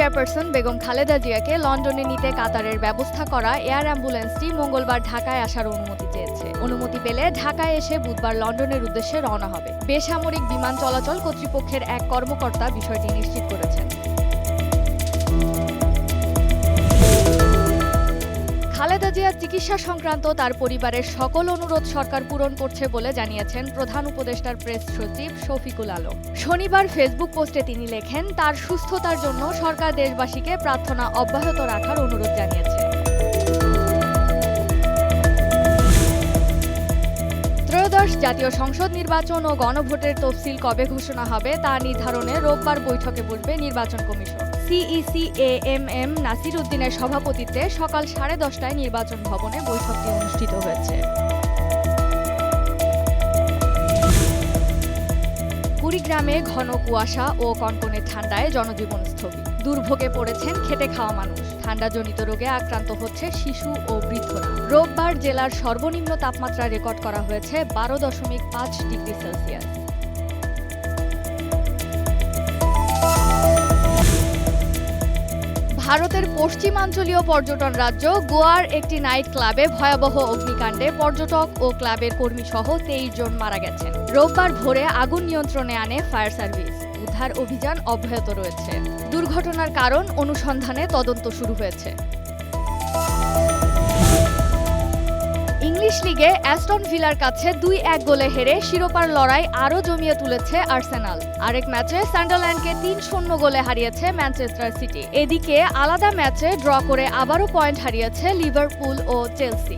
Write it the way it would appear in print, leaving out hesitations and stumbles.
Chairperson Begum Khaleda জিয়াকে লন্ডনে নিতে কাতারের ব্যবস্থা করা এয়ার অ্যাম্বুলেন্সটি মঙ্গলবার ঢাকায় আসার অনুমতি চেয়েছে। অনুমতি পেলে ঢাকায় এসে বুধবার লন্ডনের উদ্দেশ্যে রওনা হবে। বেসামরিক বিমান চলাচল কর্তৃপক্ষের এক কর্মকর্তা বিষয়টি নিশ্চিত করেছেন। খালেদা জিয়ার চিকিৎসা সংক্রান্ত তার পরিবারের সকল অনুরোধ সরকার পূরণ করছে বলে জানিয়েছেন প্রধান উপদেষ্টার প্রেস সচিব শফিকুল আলম। শনিবার ফেসবুক পোস্টে তিনি লেখেন, তার সুস্থতার জন্য সরকার দেশবাসীকে প্রার্থনা অব্যাহত রাখার অনুরোধ জানিয়েছে। ত্রয়োদশ জাতীয় সংসদ নির্বাচন ও গণভোটের তফসিল কবে ঘোষণা হবে তা নির্ধারণে রোববার বৈঠকে বসবে নির্বাচন কমিশন। সিইসি-এএমএম নাসির উদ্দিনের সভাপতিত্বে সকাল 10:30টায় নির্বাচন ভবনে বৈঠকটি অনুষ্ঠিত হয়েছে। কুড়িগ্রামে ঘন কুয়াশা ও কনকনে ঠান্ডায় জনজীবন স্থবির। দুর্ভোগে পড়েছেন খেটে খাওয়া মানুষ। ঠান্ডাজনিত রোগে আক্রান্ত হচ্ছে শিশু ও বৃদ্ধরা। রোববার জেলার সর্বনিম্ন তাপমাত্রা রেকর্ড করা হয়েছে 12.5 ডিগ্রি সেলসিয়াস। ভারতের পশ্চিমাঞ্চলীয় পর্যটন রাজ্য গোয়ার একটি নাইট ক্লাবে ভয়াবহ অগ্নিকাণ্ডে পর্যটক ও ক্লাবের কর্মীসহ 23 জন মারা গেছেন। রোববার ভোরে আগুন নিয়ন্ত্রণে আনে ফায়ার সার্ভিস। উদ্ধার অভিযান অব্যাহত রয়েছে। দুর্ঘটনার কারণ অনুসন্ধানে তদন্ত শুরু হয়েছে। ইংলিশ লিগে অ্যাস্টন ভিলার কাছে 2-1 গোলে হেরে শিরোপার লড়াই আরও জমিয়ে তুলেছে আর্সেনাল। আরেক ম্যাচে সান্ডারল্যান্ডকে 3-0 গোলে হারিয়েছে ম্যানচেস্টার সিটি। এদিকে আলাদা ম্যাচে ড্র করে আবারও পয়েন্ট হারিয়েছে লিভারপুল ও চেলসি।